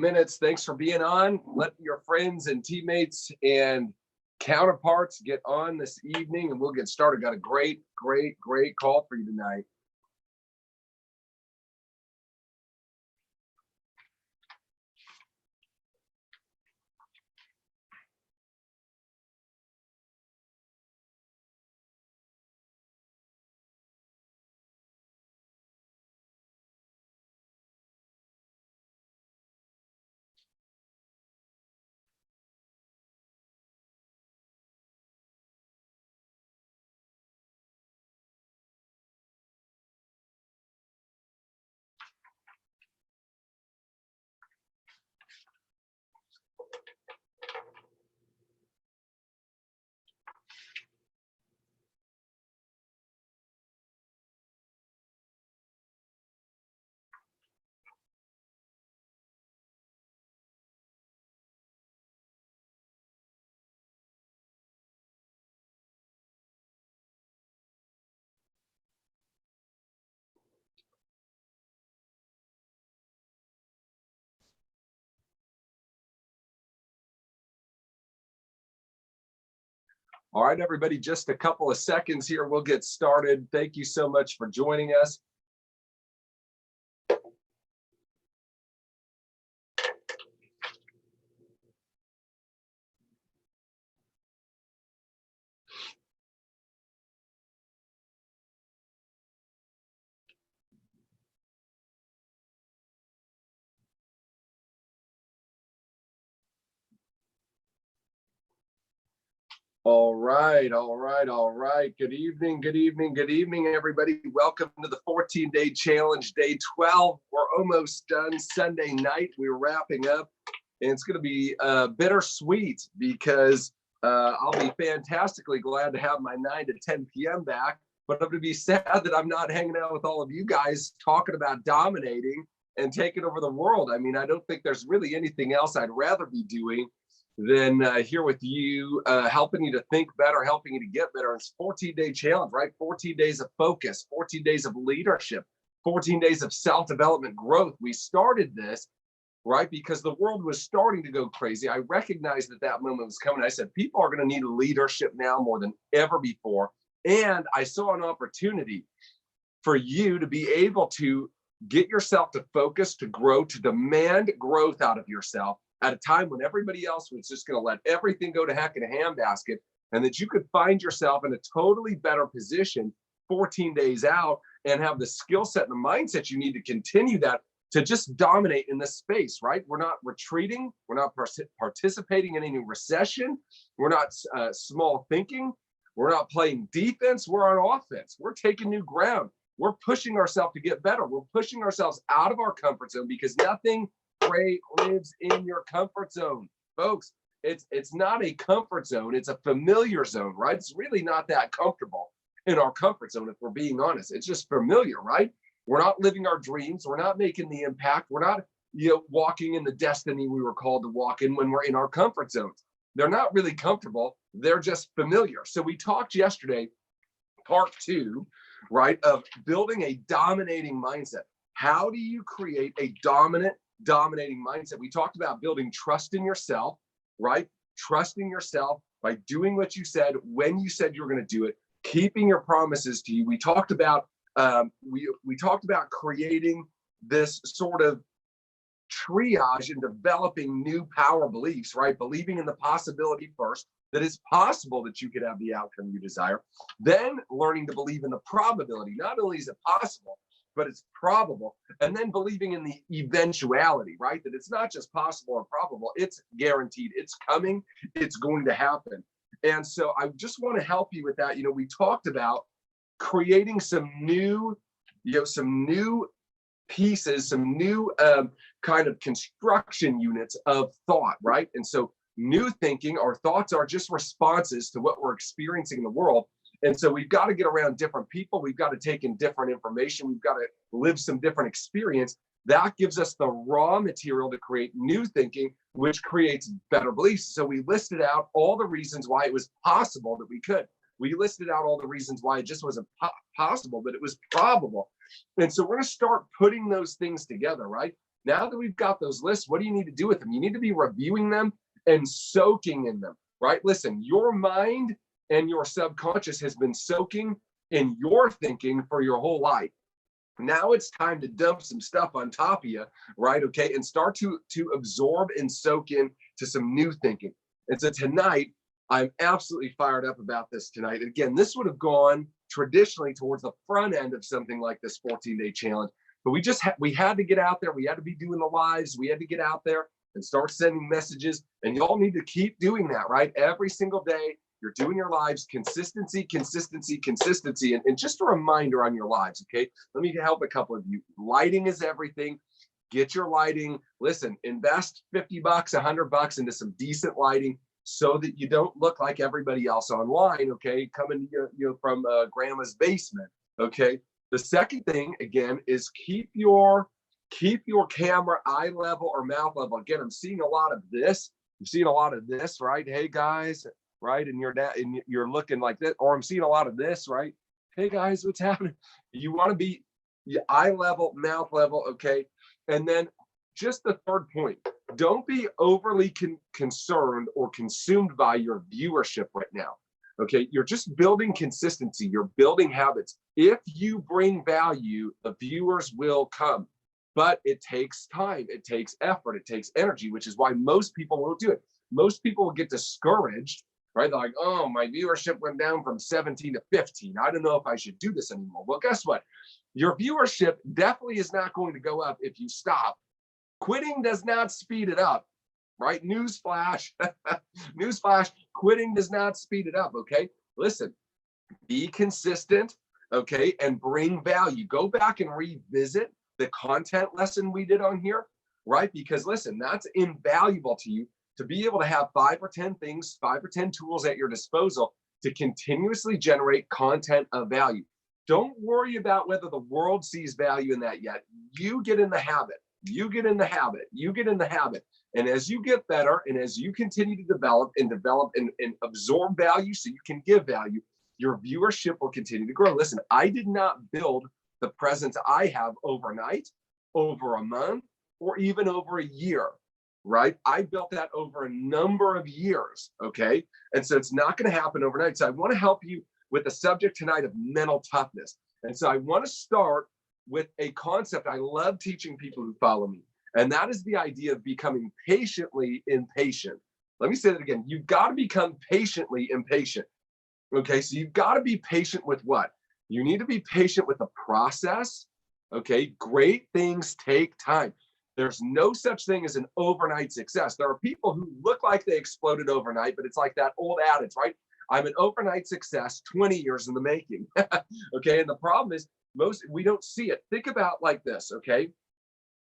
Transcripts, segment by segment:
minutes. Thanks for being on. Let your friends and teammates and counterparts get on this evening and we'll get started. Got a great call for you tonight. All right, everybody, just a couple of seconds here. We'll get started. Thank you so much for joining us. All right. Good evening, everybody. Welcome to the 14-day challenge, day 12. We're almost done. Sunday night, we're wrapping up, and it's going to be bittersweet because I'll be fantastically glad to have my 9 to 10 p.m. back, but I'm going to be sad that I'm not hanging out with all of you guys talking about dominating and taking over the world. I mean, I don't think there's really anything else I'd rather be doing than here with you, helping you to think better, helping you to get better. It's 14-day challenge, right? 14 days of focus, 14 days of leadership, 14 days of self-development growth. We started this, right, because the world was starting to go crazy. I recognized that moment was coming. I said, people are going to need leadership now more than ever before. And I saw an opportunity for you to be able to get yourself to focus, to grow, to demand growth out of yourself at a time when everybody else was just going to let everything go to heck in a handbasket, and that you could find yourself in a totally better position 14 days out and have the skill set and the mindset you need to continue that, to just dominate in this space, right? We're not retreating. We're not participating in any recession. We're not small thinking. We're not playing defense. We're on offense. We're taking new ground. We're pushing ourselves to get better. We're pushing ourselves out of our comfort zone, because nothing great lives in your comfort zone, folks. It's not a comfort zone. It's a familiar zone, right? It's really not that comfortable in our comfort zone, if we're being honest. It's just familiar, right? We're not living our dreams. We're not making the impact. We're not, walking in the destiny we were called to walk in when we're in our comfort zones. They're not really comfortable. They're just familiar. So we talked yesterday, part 2, right, of building a dominating mindset. How do you create a dominating mindset? We talked about building trust in yourself, right? Trusting yourself by doing what you said when you said you were going to do it, keeping your promises to you. We talked about we talked about creating this sort of triage and developing new power beliefs, right? Believing in the possibility first, that it's possible that you could have the outcome you desire. Then learning to believe in the probability. Not only is it possible, but it's probable. And then believing in the eventuality, right? That it's not just possible or probable, it's guaranteed. It's coming, it's going to happen. And so I just want to help you with that. We talked about creating some new pieces, some new kind of construction units of thought, right? And so new thinking, our thoughts are just responses to what we're experiencing in the world. And so we've got to get around different people. We've got to take in different information. We've got to live some different experience. That gives us the raw material to create new thinking, which creates better beliefs. So we listed out all the reasons why it was possible that we could. We listed out all the reasons why it just wasn't possible, but it was probable. And so we're going to start putting those things together, right? Now that we've got those lists, what do you need to do with them? You need to be reviewing them and soaking in them, right? Listen, your mind and your subconscious has been soaking in your thinking for your whole life. Now it's time to dump some stuff on top of you, right? Okay, and start to absorb and soak in to some new thinking. And so tonight, I'm absolutely fired up about this tonight. Again, this would have gone traditionally towards the front end of something like this 14-day challenge, but we had to get out there. We had to be doing the lives. We had to get out there and start sending messages. And y'all need to keep doing that, right? Every single day, you're doing your lives, consistency, consistency, consistency. And just a reminder on your lives, okay? Let me help a couple of you. Lighting is everything. Get your lighting. Listen, invest $50, $100 into some decent lighting so that you don't look like everybody else online, okay? Coming from grandma's basement, okay? The second thing, again, is keep your camera eye level or mouth level. Again, I'm seeing a lot of this. I'm seeing a lot of this, right? Hey, guys, right? And you're looking like this, or I'm seeing a lot of this, right? Hey guys, what's happening? You want to be eye level, mouth level, okay? And then just the third point, don't be overly concerned or consumed by your viewership right now, okay? You're just building consistency. You're building habits. If you bring value, the viewers will come, but it takes time. It takes effort. It takes energy, which is why most people won't do it. Most people will get discouraged, right? They're like, oh, my viewership went down from 17 to 15. I don't know if I should do this anymore. Well, guess what? Your viewership definitely is not going to go up if you stop. Quitting does not speed it up, right? Newsflash, newsflash, quitting does not speed it up, okay? Listen, be consistent, okay, and bring value. Go back and revisit the content lesson we did on here, right? Because listen, that's invaluable to you to be able to have 5 or 10 things, 5 or 10 tools at your disposal to continuously generate content of value. Don't worry about whether the world sees value in that yet. You get in the habit. You get in the habit. You get in the habit. And as you get better and as you continue to develop and absorb value so you can give value, your viewership will continue to grow. Listen, I did not build the presence I have overnight, over a month, or even over a year, right? I built that over a number of years, okay? And so it's not going to happen overnight. So I want to help you with the subject tonight of mental toughness. And so I want to start with a concept I love teaching people who follow me, and that is the idea of becoming patiently impatient. Let me say that again. You've got to become patiently impatient. Okay, so you've got to be patient with what? You need to be patient with the process. Okay, great things take time. There's no such thing as an overnight success. There are people who look like they exploded overnight, but it's like that old adage, right? I'm an overnight success, 20 years in the making. Okay, and the problem is we don't see it. Think about like this, okay?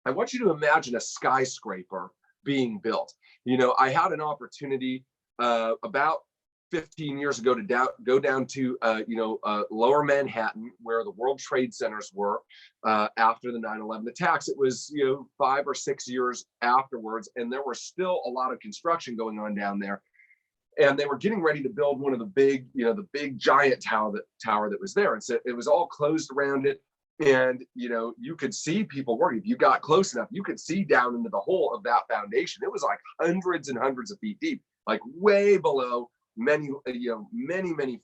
I want you to imagine a skyscraper being built. I had an opportunity about 15 years ago to go down to lower Manhattan, where the World Trade Centers were after the 9/11 attacks. It was 5 or 6 years afterwards, and there was still a lot of construction going on down there. And they were getting ready to build one of the big giant tower that was there. And so it was all closed around it. And, you could see people working. If you got close enough, you could see down into the hole of that foundation. It was like hundreds and hundreds of feet deep, like way below many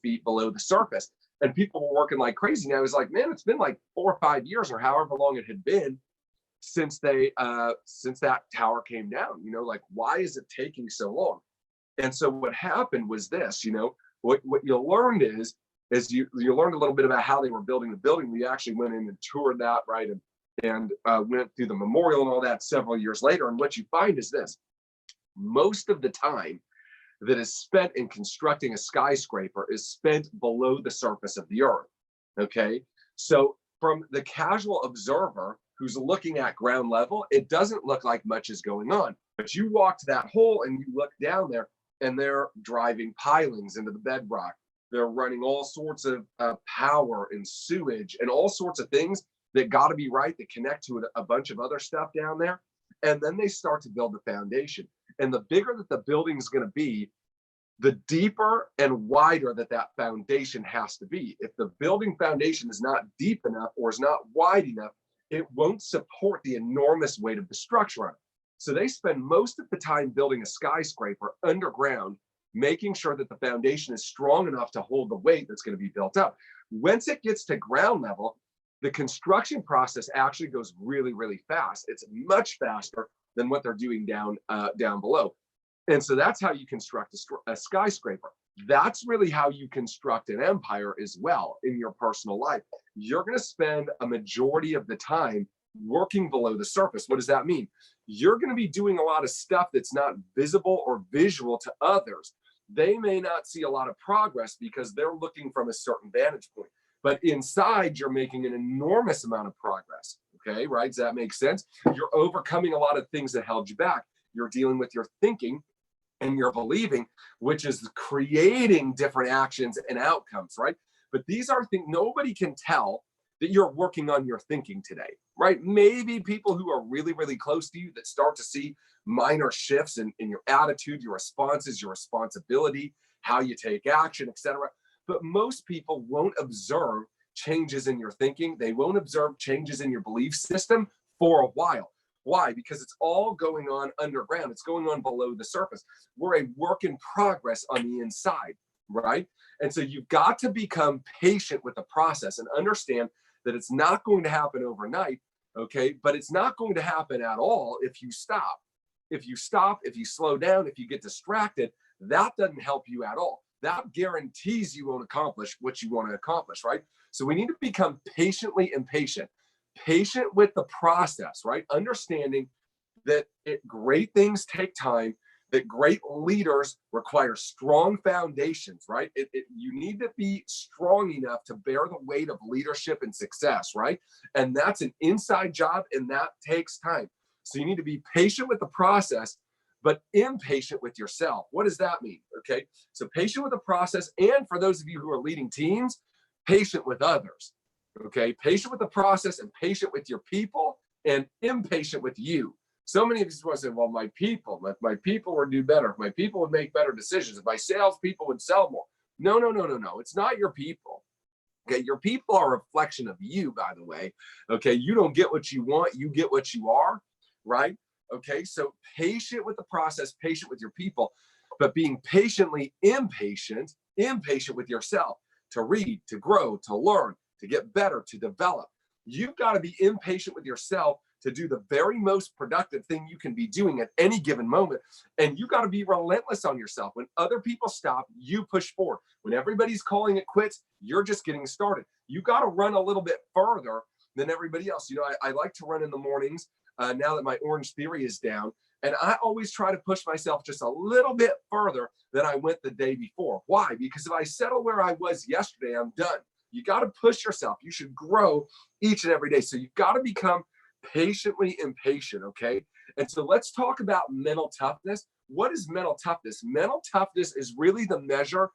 feet below the surface. And people were working like crazy. And I was like, man, it's been like 4 or 5 years or however long it had been since that tower came down. Like, why is it taking so long? And so what happened was this, what you learned is you learned a little bit about how they were building the building. We actually went in and toured that, right? And went through the memorial and all that several years later. And what you find is this: most of the time that is spent in constructing a skyscraper is spent below the surface of the earth, okay? So from the casual observer who's looking at ground level, it doesn't look like much is going on. But you walk to that hole and you look down there, and they're driving pilings into the bedrock. They're running all sorts of power and sewage and all sorts of things that got to be right that connect to a bunch of other stuff down there. And then they start to build the foundation. And the bigger that the building is going to be, the deeper and wider that foundation has to be. If the building foundation is not deep enough or is not wide enough, it won't support the enormous weight of the structure on it. So they spend most of the time building a skyscraper underground, making sure that the foundation is strong enough to hold the weight that's going to be built up. Once it gets to ground level, the construction process actually goes really, really fast. It's much faster than what they're doing down below. And so that's how you construct a skyscraper. That's really how you construct an empire as well in your personal life. You're going to spend a majority of the time working below the surface. What does that mean? You're going to be doing a lot of stuff that's not visible or visual to others. They may not see a lot of progress because they're looking from a certain vantage point. But inside, you're making an enormous amount of progress. Okay, right? Does that make sense? You're overcoming a lot of things that held you back. You're dealing with your thinking and your believing, which is creating different actions and outcomes, right? But these are things nobody can tell that you're working on your thinking today, right? Maybe people who are really, really close to you that start to see minor shifts in your attitude, your responses, your responsibility, how you take action, etc. But most people won't observe changes in your thinking. They won't observe changes in your belief system for a while. Why? Because it's all going on underground. It's going on below the surface. We're a work in progress on the inside, right? And so you've got to become patient with the process and understand that it's not going to happen overnight, okay? But it's not going to happen at all if you stop. If you stop, if you slow down, if you get distracted, that doesn't help you at all. That guarantees you won't accomplish what you want to accomplish, right? So we need to become patiently impatient, patient with the process, right? Understanding that great things take time, that great leaders require strong foundations, right? You need to be strong enough to bear the weight of leadership and success, right? And that's an inside job, and that takes time. So you need to be patient with the process, but impatient with yourself. What does that mean? Okay, so patient with the process, and for those of you who are leading teams, patient with others. Okay, patient with the process and patient with your people and impatient with you. So many of you want to say, well, my people, if my people would do better, if my people would make better decisions, if my salespeople would sell more. No. It's not your people. Okay, your people are a reflection of you, by the way. Okay, you don't get what you want, you get what you are, right? Okay, so patient with the process, patient with your people, but being patiently impatient with yourself to read, to grow, to learn, to get better, to develop. You've got to be impatient with yourself to do the very most productive thing you can be doing at any given moment. And you got to be relentless on yourself. When other people stop, you push forward. When everybody's calling it quits, you're just getting started. You got to run a little bit further than everybody else. You know, I like to run in the mornings now that my Orange Theory is down. And I always try to push myself just a little bit further than I went the day before. Why? Because if I settle where I was yesterday, I'm done. You got to push yourself. You should grow each and every day. So you've got to become patiently impatient, okay? And so let's talk about mental toughness. What is mental toughness? Mental toughness is really the measure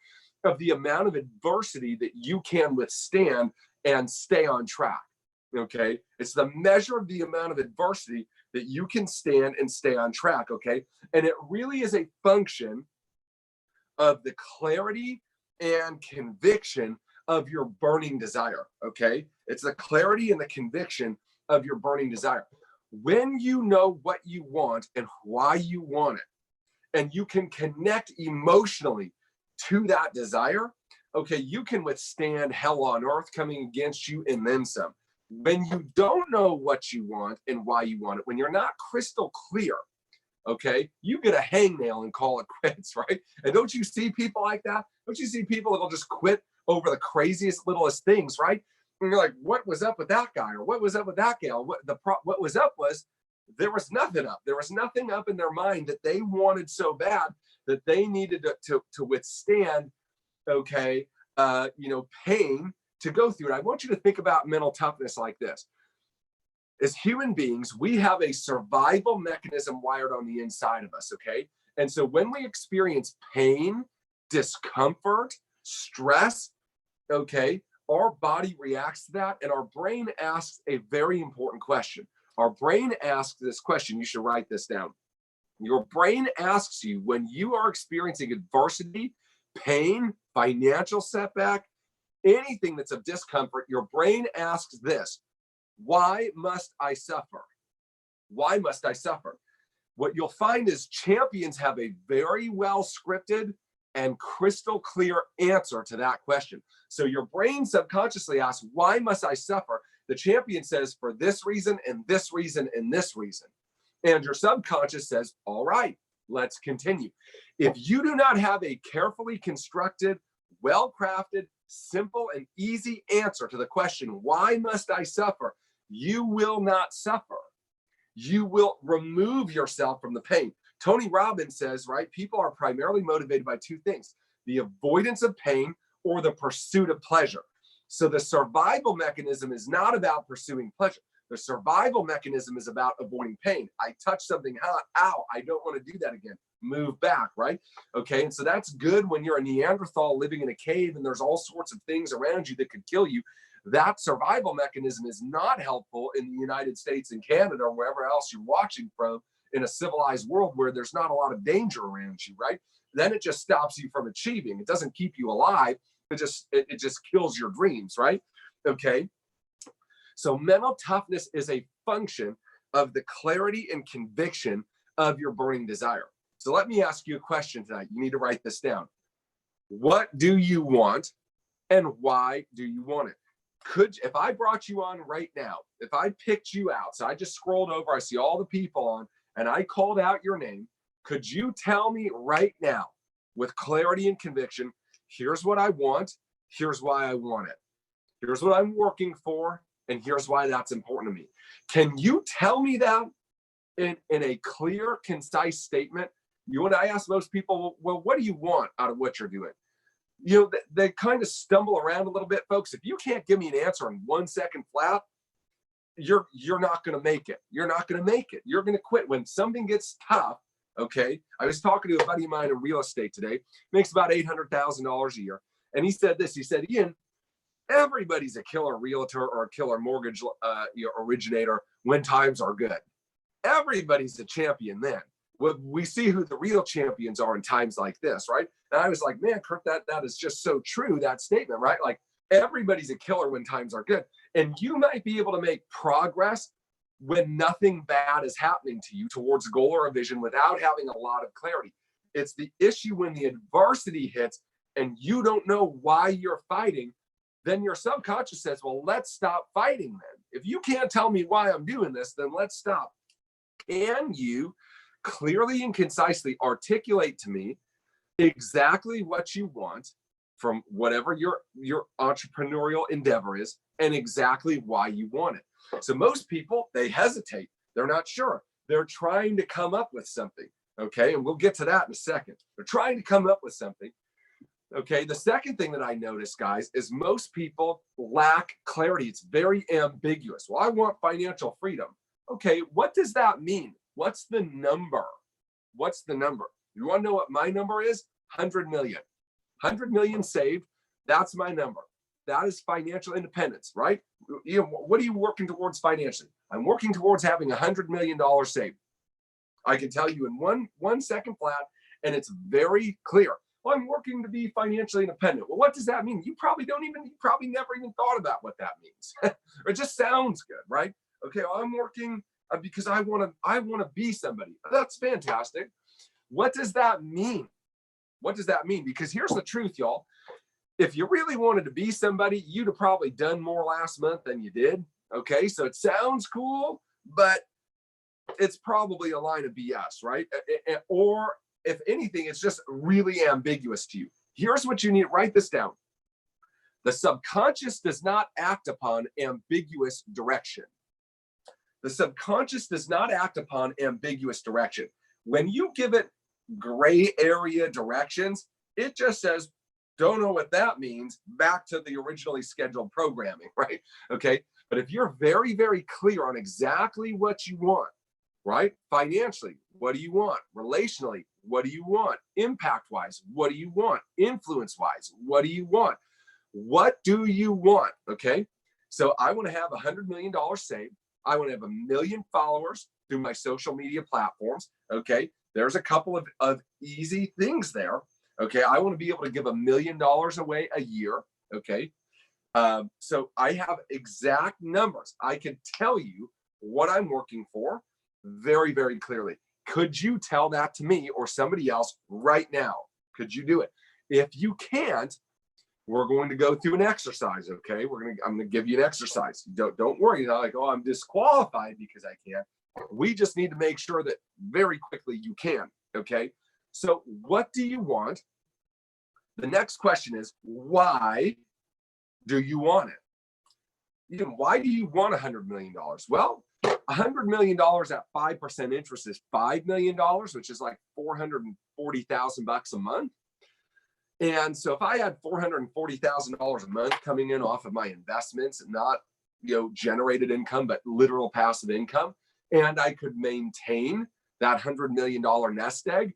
of the amount of adversity that you can withstand and stay on track, okay? It's the measure of the amount of adversity that you can stand and stay on track, okay? And it really is a function of the clarity and conviction of your burning desire, okay? It's the clarity and the conviction of your burning desire. When you know what you want and why you want it, and you can connect emotionally to that desire, okay, you can withstand hell on earth coming against you and then some. When you don't know what you want and why you want it, when you're not crystal clear, okay, you get a hangnail and call it quits, right? And don't you see people like that? Don't you see people that'll just quit over the craziest, littlest things, right? And you're like, what was up with that guy? Or what was up with that gal? What was up was there was nothing up. There was nothing up in their mind that they wanted so bad that they needed to withstand, okay, pain to go through it. I want you to think about mental toughness like this. As human beings, we have a survival mechanism wired on the inside of us, okay? And so when we experience pain, discomfort, stress, okay, our body reacts to that, and our brain asks a very important question. Our brain asks this question. You should write this down. Your brain asks you, when you are experiencing adversity, pain, financial setback, anything that's of discomfort, your brain asks this: Why must I suffer? Why must I suffer? What you'll find is champions have a very well scripted and crystal clear answer to that question. So your brain subconsciously asks, why must I suffer? The champion says, for this reason and this reason and this reason. And your subconscious says, all right, let's continue. If you do not have a carefully constructed, well-crafted, simple, and easy answer to the question, why must I suffer? You will not suffer. You will remove yourself from the pain. Tony Robbins says, right, people are primarily motivated by two things, the avoidance of pain or the pursuit of pleasure. So the survival mechanism is not about pursuing pleasure. The survival mechanism is about avoiding pain. I touch something hot, ow, I don't want to do that again. Move back, right? Okay, and so that's good when you're a Neanderthal living in a cave and there's all sorts of things around you that could kill you. That survival mechanism is not helpful in the United States and Canada or wherever else you're watching from in a civilized world where there's not a lot of danger around you, right? Then it just stops you from achieving. It doesn't keep you alive. It just kills your dreams, right? Okay. So mental toughness is a function of the clarity and conviction of your burning desire. So let me ask you a question tonight. You need to write this down. What do you want and why do you want it? If I brought you on right now, if I picked you out, so I just scrolled over, I see all the people on, and I called out your name, could you tell me right now with clarity and conviction, here's what I want, here's why I want it. Here's what I'm working for, and here's why that's important to me. Can you tell me that in a clear, concise statement? When I ask most people, well, what do you want out of what you're doing? You know, they kind of stumble around a little bit, folks. If you can't give me an answer in 1 second flat, you're not going to make it. You're not going to make it. You're going to quit when something gets tough. Okay. I was talking to a buddy of mine in real estate today, makes about $800,000 a year. And he said this, he said, Ian, everybody's a killer realtor or a killer mortgage originator when times are good. Everybody's a champion then. We see who the real champions are in times like this, right? And I was like, man, Kurt, that is just so true, that statement, right? Like everybody's a killer when times are good. And you might be able to make progress when nothing bad is happening to you towards a goal or a vision without having a lot of clarity. It's the issue when the adversity hits and you don't know why you're fighting, then your subconscious says, well, let's stop fighting then. If you can't tell me why I'm doing this, then let's stop. Can you clearly and concisely articulate to me exactly what you want from whatever your entrepreneurial endeavor is and exactly why you want it? So most people, they hesitate. They're not sure. They're trying to come up with something. Okay. And we'll get to that in a second. They're trying to come up with something. Okay. The second thing that I notice, guys, is most people lack clarity. It's very ambiguous. Well, I want financial freedom. Okay. What does that mean? What's the number? What's the number? You want to know what my number is? 100 million. 100 million saved. That's my number. That is financial independence, right? You know, what are you working towards financially? I'm working towards having $100 million saved. I can tell you in one second flat, and it's very clear. Well, I'm working to be financially independent. Well, what does that mean? You probably never even thought about what that means. It just sounds good, right? Okay, well, I'm working because I want to be somebody. That's fantastic. What does that mean? What does that mean? Because here's the truth, y'all. If you really wanted to be somebody, you'd have probably done more last month than you did. Okay, so it sounds cool, but it's probably a line of BS, right? Or if anything, it's just really ambiguous to you. Here's what you need. Write this down. The subconscious does not act upon ambiguous direction. The subconscious does not act upon ambiguous direction. When you give it gray area directions, it just says, don't know what that means, back to the originally scheduled programming, right? Okay. But if you're very, very clear on exactly what you want, right? Financially, what do you want? Relationally, what do you want? Impact-wise, what do you want? Influence-wise, what do you want? What do you want? Okay. So I want to have $100 million saved. I want to have 1 million followers through my social media platforms. Okay. There's a couple of easy things there. Okay. I want to be able to give $1 million away a year. Okay. So I have exact numbers. I can tell you what I'm working for very, very clearly. Could you tell that to me or somebody else right now? Could you do it? If you can't, we're going to go through an exercise. Okay, I'm gonna give you an exercise. Don't worry. You're not like, oh, I'm disqualified because I can't. We just need to make sure that very quickly you can. Okay. So what do you want? The next question is, why do you want it? Why do you want $100 million? Well, $100 million at 5% interest is $5 million, which is like $440,000 a month. And so if I had $440,000 a month coming in off of my investments and not, generated income, but literal passive income, and I could maintain that $100 million nest egg,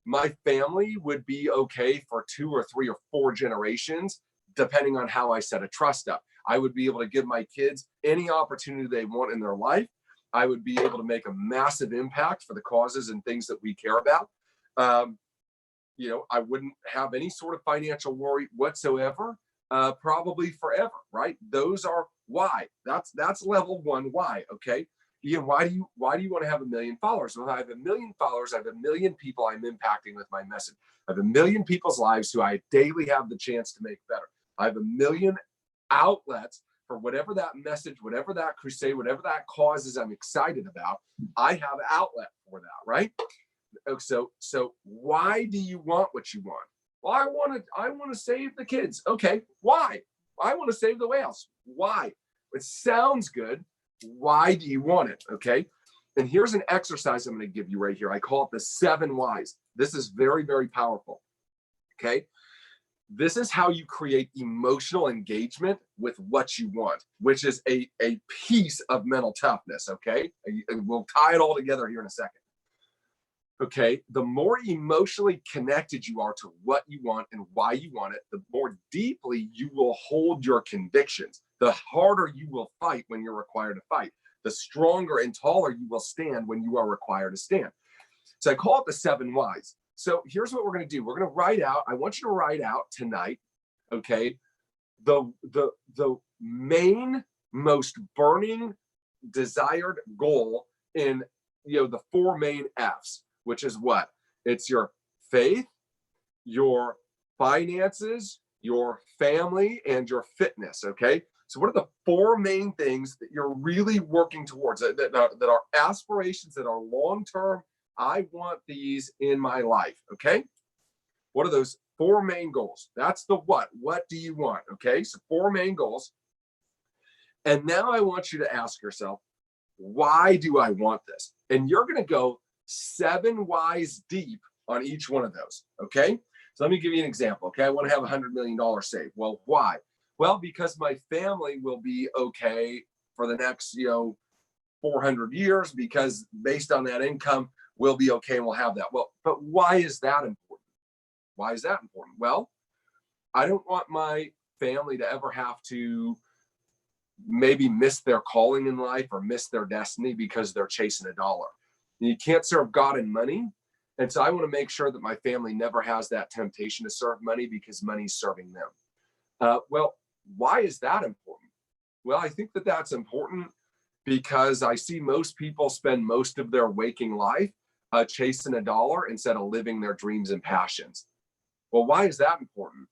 my family would be okay for 2 or 3 or 4 generations, depending on how I set a trust up. I would be able to give my kids any opportunity they want in their life. I would be able to make a massive impact for the causes and things that we care about. I wouldn't have any sort of financial worry whatsoever, probably forever, right? Those are why. That's level 1. Why? Okay. Ian, why do you want to have 1 million followers? Well, I have 1 million followers. I have 1 million people I'm impacting with my message. I have 1 million people's lives who I daily have the chance to make better. I have 1 million outlets for whatever that message, whatever that crusade, whatever that cause is I'm excited about. I have an outlet for that, right? So why do you want what you want? Well, I want to save the kids. Okay, why? I want to save the whales. Why? It sounds good. Why do you want it? Okay. And here's an exercise I'm going to give you right here. I call it the 7 whys. This is very, very powerful. Okay. This is how you create emotional engagement with what you want, which is a piece of mental toughness. Okay. And we'll tie it all together here in a second. Okay. The more emotionally connected you are to what you want and why you want it, the more deeply you will hold your convictions. The harder you will fight when you're required to fight. The stronger and taller you will stand when you are required to stand. So I call it the 7 whys. So here's what we're going to do. We're going to write out, I want you to write out tonight, okay, the main, most burning, desired goal in, the 4 main F's, which is what? It's your faith, your finances, your family, and your fitness, okay? So what are the 4 main things that you're really working towards, that are aspirations, that are long-term? I want these in my life, okay? What are those 4 main goals? That's the what. What do you want, okay? So 4 main goals. And now I want you to ask yourself, why do I want this? And you're going to go 7 whys deep on each one of those, okay? So let me give you an example, okay? I want to have $100 million saved. Well, why? Well, because my family will be okay for the next, 400 years, because based on that income, we'll be okay and we'll have that. Well, but why is that important? Why is that important? Well, I don't want my family to ever have to maybe miss their calling in life or miss their destiny because they're chasing a dollar. You can't serve God and money. And so I want to make sure that my family never has that temptation to serve money because money's serving them. Well, why is that important? Well, I think that that's important because I see most people spend most of their waking life chasing a dollar instead of living their dreams and passions. Well, why is that important?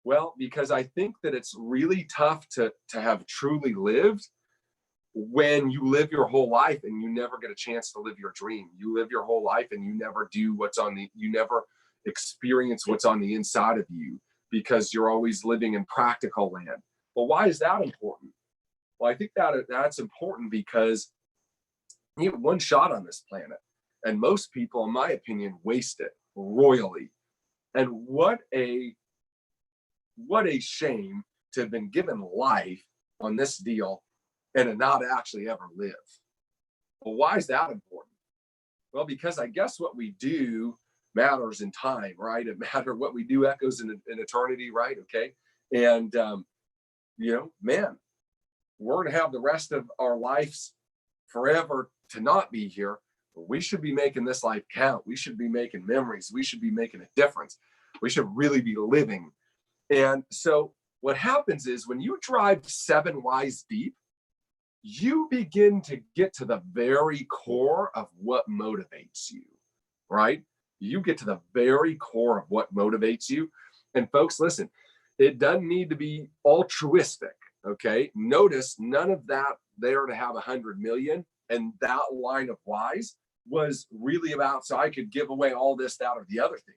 Well, because I think that it's really tough to have truly lived when you live your whole life and you never get a chance to live your dream. You live your whole life and you never do you never experience what's on the inside of you because you're always living in practical land. Well, why is that important? Well, I think that's important because you have one shot on this planet, and most people, in my opinion, waste it royally. And what a shame to have been given life on this deal and to not actually ever live. Well, why is that important? Well, because I guess what we do matters in time, right? It matters what we do echoes in eternity, right? Okay. And, man, we're going to have the rest of our lives forever to not be here. But we should be making this life count. We should be making memories. We should be making a difference. We should really be living. And so what happens is when you drive 7 whys deep, you begin to get to the very core of what motivates you, right? You get to the very core of what motivates you. And folks, listen, it doesn't need to be altruistic, okay? Notice none of that there to have 100 million. And that line of whys was really about, so I could give away all this, that, or the other thing.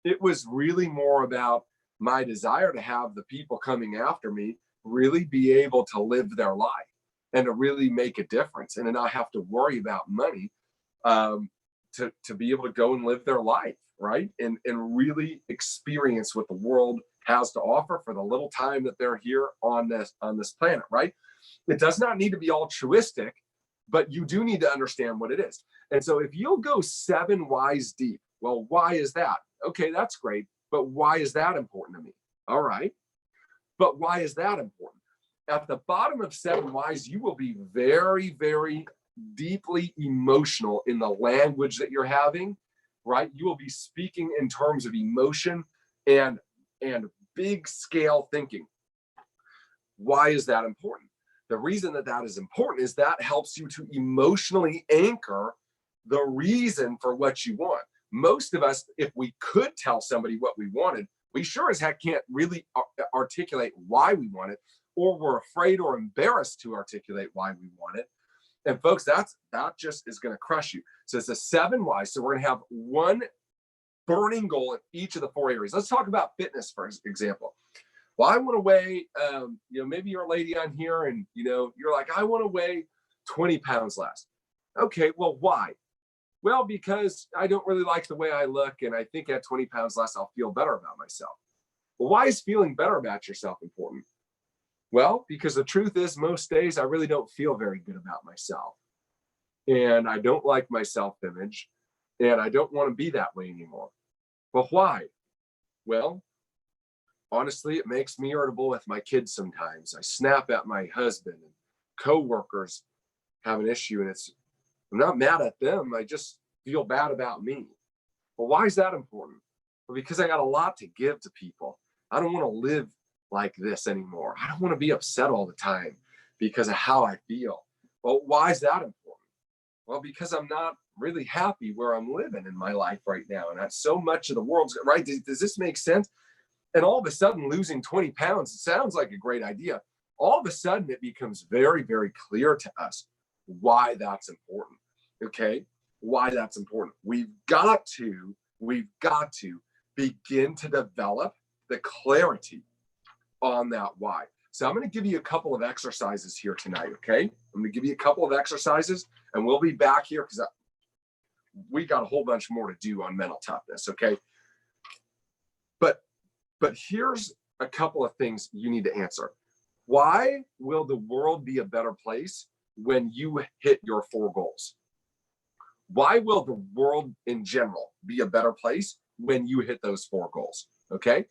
It was really more about my desire to have the people coming after me really be able to live their life and to really make a difference and to not have to worry about money, to be able to go and live their life, right? And really experience what the world has to offer for the little time that they're here on this planet, right? It does not need to be altruistic, but you do need to understand what it is. And so if you'll go 7 whys deep, well, why is that? Okay, that's great, but why is that important to me? All right, but why is that important? At the bottom of 7 whys, you will be very, very deeply emotional in the language that you're having, right? You will be speaking in terms of emotion and big scale thinking. Why is that important? The reason that that is important is that helps you to emotionally anchor the reason for what you want. Most of us, if we could tell somebody what we wanted, we sure as heck can't really articulate why we want it, or we're afraid or embarrassed to articulate why we want it. And folks, that just is going to crush you. So it's a 7 whys. So we're going to have one burning goal in each of the 4 areas. Let's talk about fitness, for example. Well, I want to weigh, maybe you're a lady on here and, you're like, I want to weigh 20 pounds less. Okay, well, why? Well, because I don't really like the way I look. And I think at 20 pounds less, I'll feel better about myself. Well, why is feeling better about yourself important? Well, because the truth is most days I really don't feel very good about myself. And I don't like my self-image. And I don't want to be that way anymore. But why? Well, honestly, it makes me irritable with my kids sometimes. I snap at my husband, and coworkers have an issue, and I'm not mad at them. I just feel bad about me. Well, why is that important? Well, because I got a lot to give to people. I don't want to live like this anymore. I don't want to be upset all the time because of how I feel. Well, why is that important? Well, because I'm not really happy where I'm living in my life right now. And that's so much of the world's right. Does this make sense? And all of a sudden losing 20 pounds, it sounds like a great idea. All of a sudden it becomes very, very clear to us why that's important. Okay. Why that's important. We've got to begin to develop the clarity on that why. So I'm going to give you a couple of exercises here tonight, okay? I'm going to give you a couple of exercises and we'll be back here because we got a whole bunch more to do on mental toughness, okay? But here's a couple of things you need to answer. Why will the world be a better place when you hit your 4 goals? Why will the world in general be a better place when you hit those 4 goals, okay?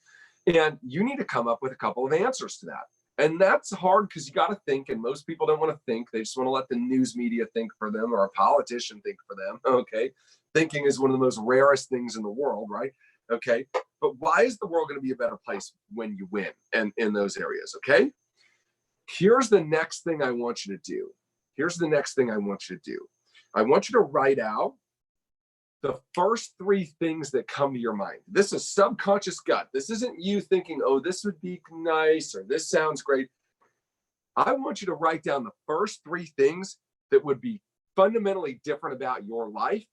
And you need to come up with a couple of answers to that. And that's hard because you got to think, and most people don't want to think. They just want to let the news media think for them or a politician think for them, okay? Thinking is one of the most rarest things in the world, right? Okay, but why is the world going to be a better place when you win and in those areas, okay? Here's the next thing I want you to do. I want you to write out the first 3 things that come to your mind. This is subconscious gut. This isn't you thinking, oh, this would be nice or this sounds great. I want you to write down the first 3 things that would be fundamentally different about your life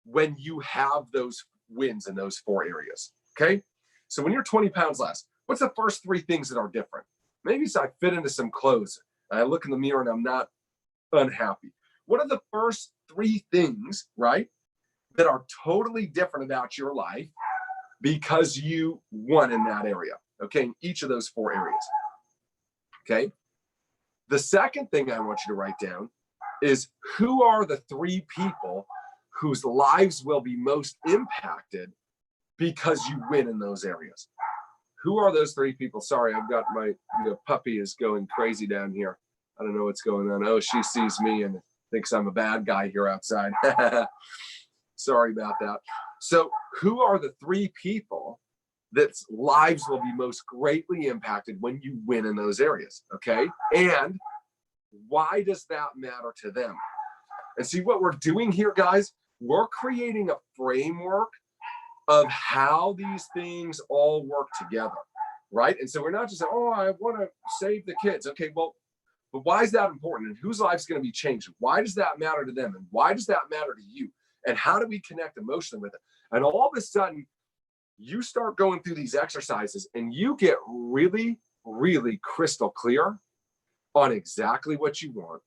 when you have those wins in those 4 areas, okay? So when you're 20 pounds less, what's the first 3 things that are different? Maybe it's I fit into some clothes and I look in the mirror and I'm not unhappy. What are the first 3 things, right, that are totally different about your life because you won in that area, okay, in each of those 4 areas, okay? The second thing I want you to write down is who are the 3 people whose lives will be most impacted because you win in those areas. Who are those 3 people? Sorry, I've got my puppy is going crazy down here. I don't know what's going on. Oh, she sees me and thinks I'm a bad guy here outside. Sorry about that. So who are the 3 people that's lives will be most greatly impacted when you win in those areas. Okay. And why does that matter to them? And see what we're doing here, guys, we're creating a framework of how these things all work together, right? And so we're not just saying, oh, I want to save the kids. Okay, well, but why is that important? And whose life's going to be changed? Why does that matter to them? And why does that matter to you? And how do we connect emotionally with it? And all of a sudden, you start going through these exercises and you get really, really crystal clear on exactly what you want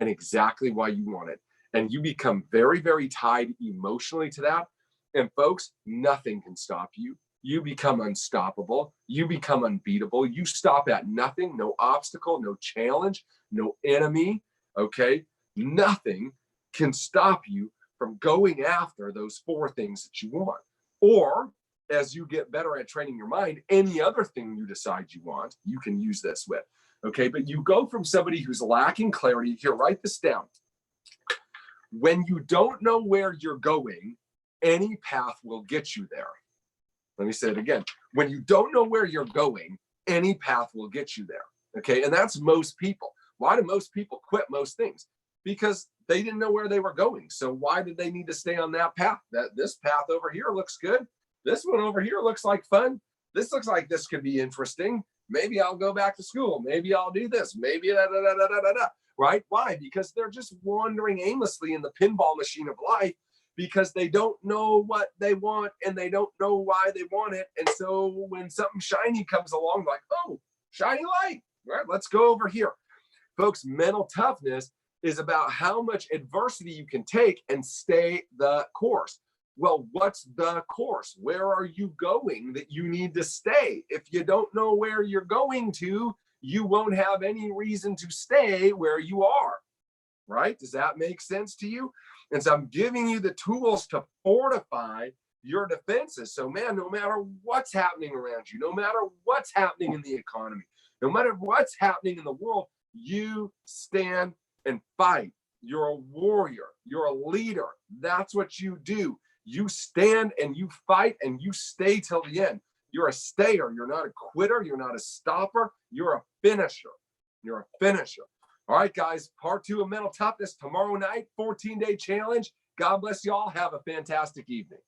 and exactly why you want it. And you become very, very tied emotionally to that. And folks, nothing can stop you. You become unstoppable. You become unbeatable. You stop at nothing, no obstacle, no challenge, no enemy. Okay. Nothing can stop you from going after those 4 things that you want. Or as you get better at training your mind, any other thing you decide you want, you can use this with. Okay. But you go from somebody who's lacking clarity. Here, write this down. When you don't know where you're going, any path will get you there. Let me say it again. When you don't know where you're going, any path will get you there. Okay. And that's most people. Why do most people quit most things? Because they didn't know where they were going. So why did they need to stay on that path? This path over here looks good. This one over here looks like fun. This looks like this could be interesting. Maybe I'll go back to school. Maybe I'll do this. Maybe da, da, da, da, da, da. Right? Why? Because they're just wandering aimlessly in the pinball machine of life because they don't know what they want and they don't know why they want it. And so when something shiny comes along, like, oh, shiny light, right? Let's go over here. Folks, mental toughness is about how much adversity you can take and stay the course. Well, what's the course? Where are you going that you need to stay? If you don't know where you're going to, you won't have any reason to stay where you are, right? Does that make sense to you? And so I'm giving you the tools to fortify your defenses. So man, no matter what's happening around you, no matter what's happening in the economy, no matter what's happening in the world, you stand and fight. You're a warrior. You're a leader. That's what you do. You stand and you fight and you stay till the end. You're a stayer. You're not a quitter. You're not a stopper. You're a finisher. You're a finisher. All right, guys, part 2 of mental toughness tomorrow night, 14-day challenge. God bless you all. Have a fantastic evening.